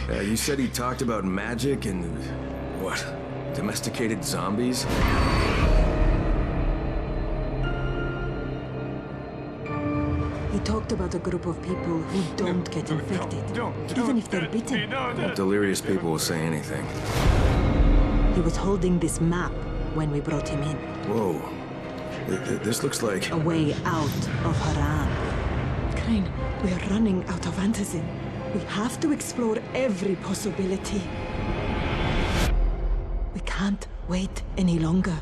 You said he talked about magic and... what? Domesticated zombies? He talked about a group of people who don't get infected, even if they're bitten. Delirious people will say anything. He was holding this map when we brought him in. Whoa. This looks like... a way out of Haran. Crane, we are running out of antizin. We have to explore every possibility. We can't wait any longer.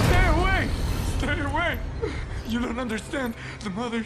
Stay away! Stay away! You don't understand. The mother...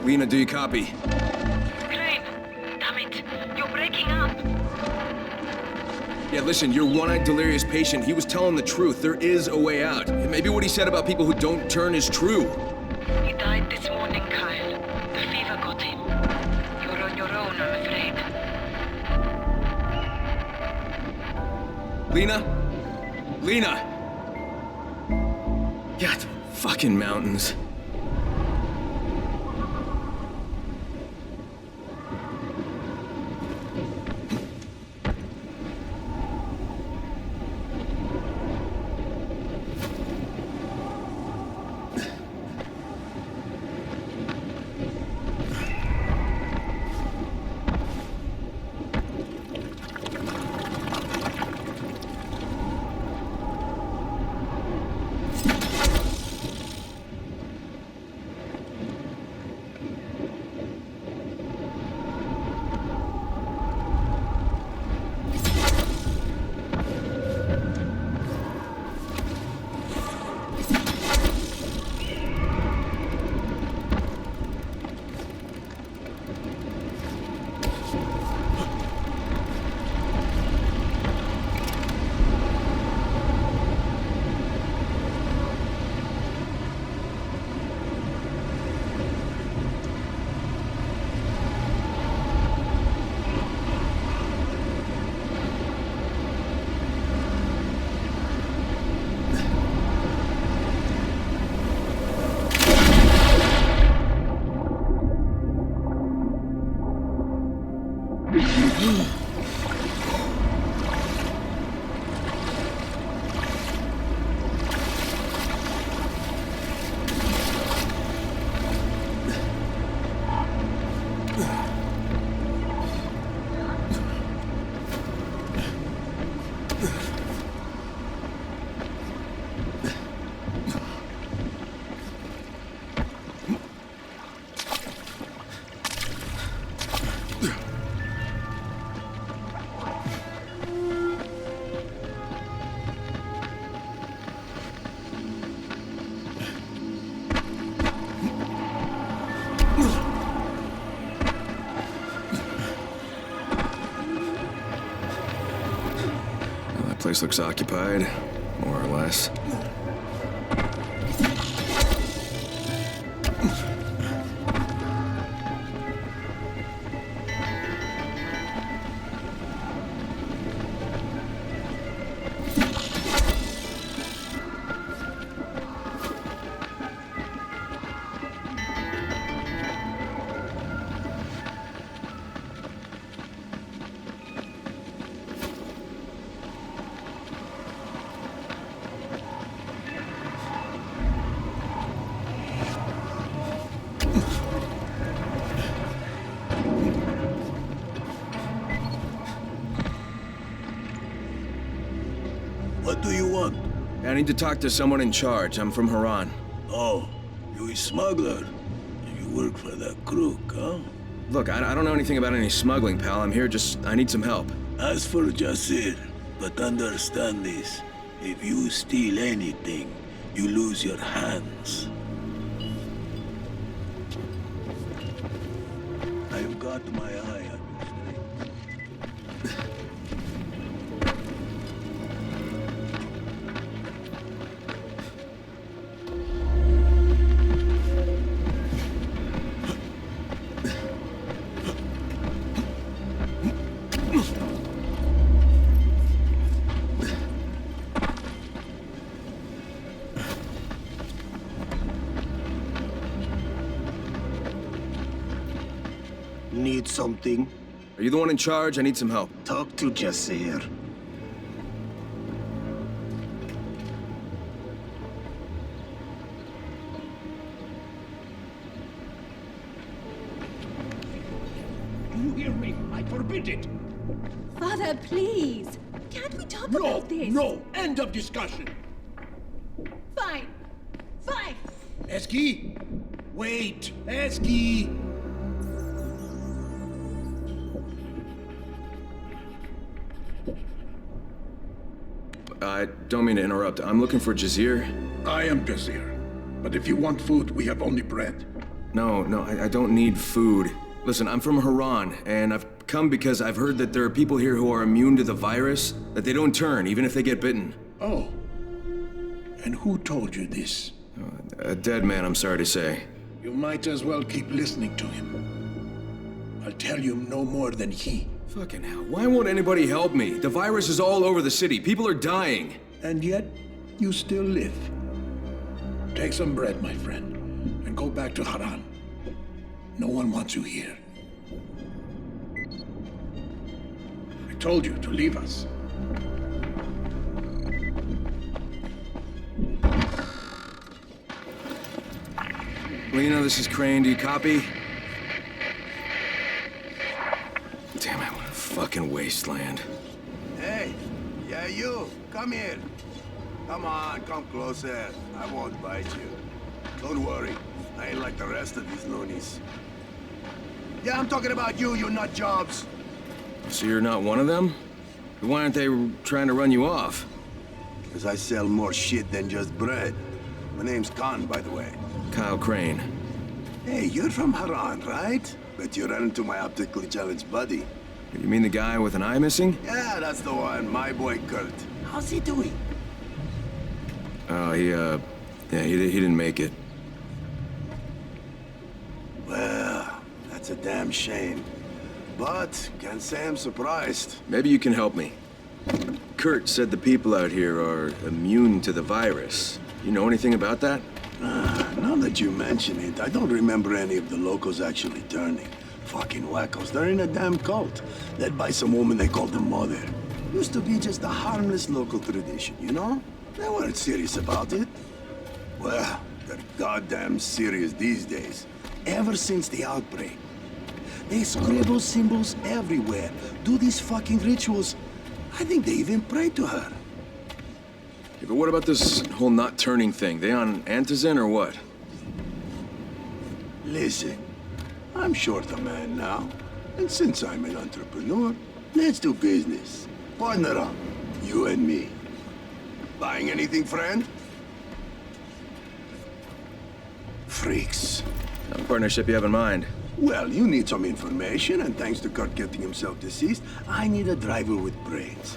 Lena, do you copy? Crane, damn it, you're breaking up. Yeah, listen, your one-eyed delirious patient, he was telling the truth. There is a way out. Maybe what he said about people who don't turn is true. He died this morning, Kyle. The fever got him. You're on your own, I'm afraid. Lena? Lena! God, fucking mountains. Place looks occupied, more or less. What do you want? I need to talk to someone in charge. I'm from Haran. Oh, you a smuggler? You work for that crook, huh? Look, I don't know anything about any smuggling, pal. I'm here I need some help. As for Jasir, but understand this. If you steal anything, you lose your hands. I've got my eye on you. Need something? Are you the one in charge? I need some help. Talk to Jasir. Do you hear me? I forbid it! Father, please! Can't we talk about this? No! End of discussion! Fine! Fine! Eski? Wait! Eski! I don't mean to interrupt. I'm looking for Jasir. I am Jasir. But if you want food, we have only bread. No, I don't need food. Listen, I'm from Haran, and I've come because I've heard that there are people here who are immune to the virus, that they don't turn, even if they get bitten. Oh. And who told you this? A dead man, I'm sorry to say. You might as well keep listening to him. I'll tell you no more than he. Fucking hell, why won't anybody help me? The virus is all over the city. People are dying. And yet, you still live. Take some bread, my friend, and go back to Haran. No one wants you here. I told you to leave us. Lena, this is Crane. Do you copy? Damn it, what a fucking wasteland. Hey, yeah, you. Come here. Come on, come closer. I won't bite you. Don't worry. I ain't like the rest of these loonies. Yeah, I'm talking about you, you nut jobs. So you're not one of them? Why aren't they trying to run you off? Because I sell more shit than just bread. My name's Khan, by the way. Kyle Crane. Hey, you're from Haran, right? Bet you ran into my optically challenged buddy. You mean the guy with an eye missing? Yeah, that's the one. My boy Kurt. How's he doing? Oh, he didn't make it. Well, that's a damn shame. But, can't say I'm surprised. Maybe you can help me. Kurt said the people out here are immune to the virus. You know anything about that? Now that you mention it, I don't remember any of the locals actually turning. Fucking wackos. They're in a damn cult, led by some woman they call the Mother. Used to be just a harmless local tradition, you know? They weren't serious about it. Well, they're goddamn serious these days. Ever since the outbreak. They scribble symbols everywhere, do these fucking rituals. I think they even pray to her. Yeah, but what about this whole not turning thing? They on antizin or what? Listen, I'm short a man now. And since I'm an entrepreneur, let's do business. Partner up, you and me. Buying anything, friend? Freaks. What partnership you have in mind? Well, you need some information, and thanks to Kurt getting himself deceased, I need a driver with brains.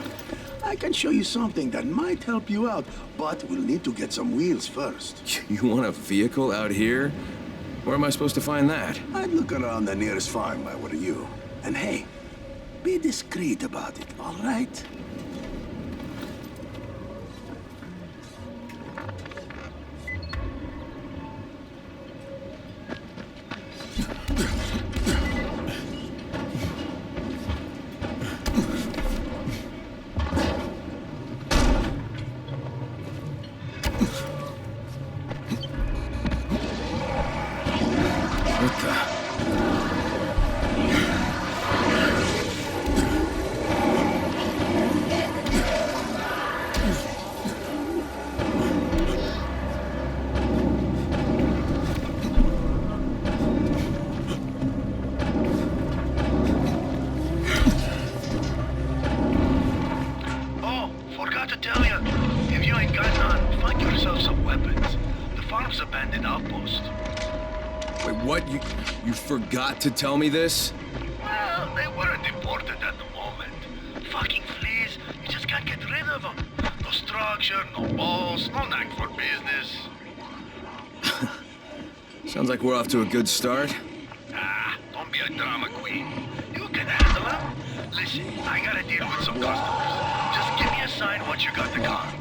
I can show you something that might help you out, but we'll need to get some wheels first. You want a vehicle out here? Where am I supposed to find that? I'd look around the nearest farm, if I were you. And hey, be discreet about it, all right? You forgot to tell me this? Well, they weren't important at the moment. Fucking fleas, you just can't get rid of them. No structure, no balls, no knack for business. Sounds like we're off to a good start. Don't be a drama queen. You can handle them. Listen, I gotta deal with some customers. Just give me a sign once you got the car.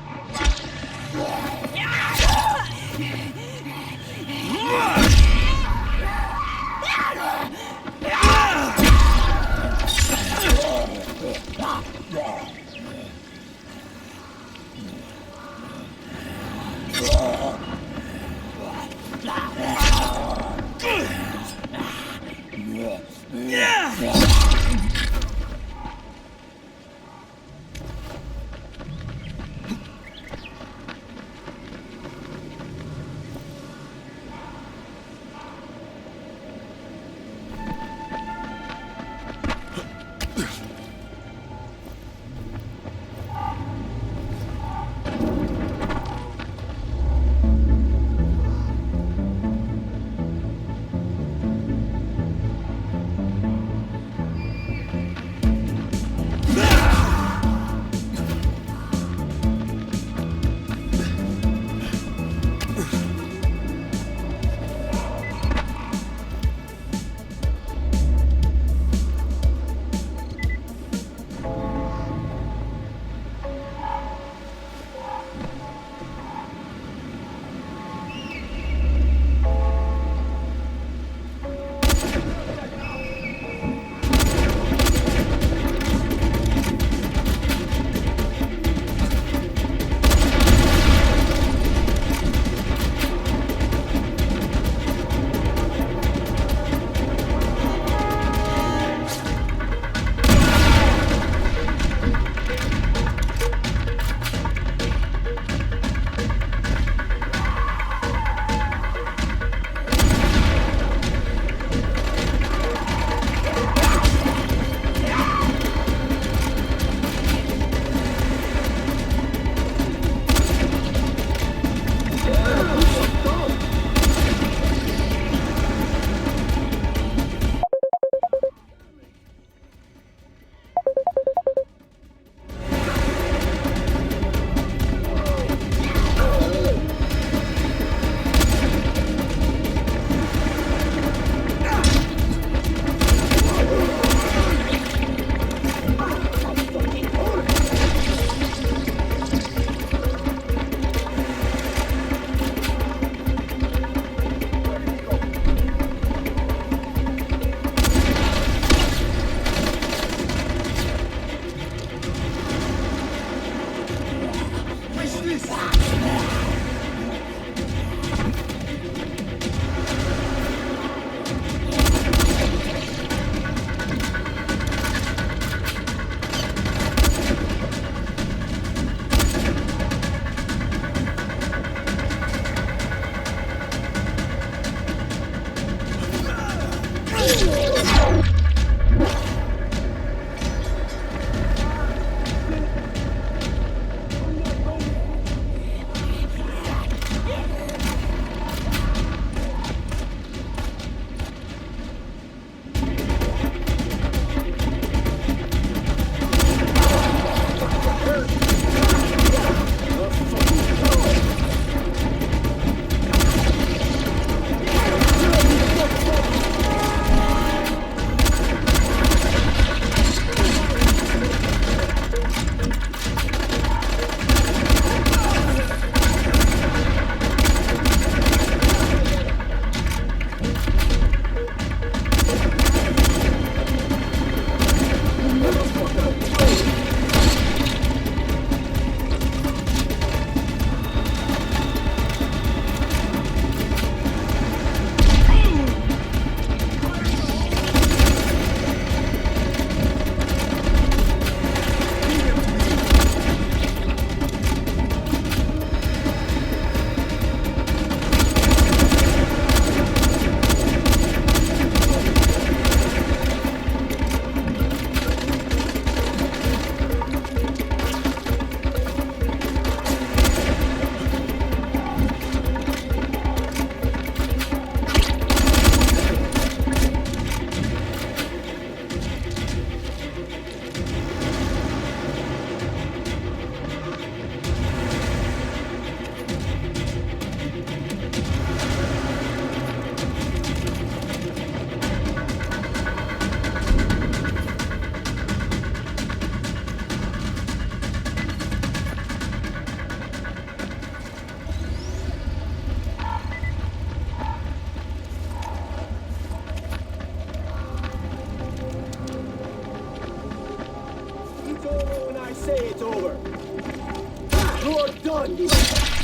on this.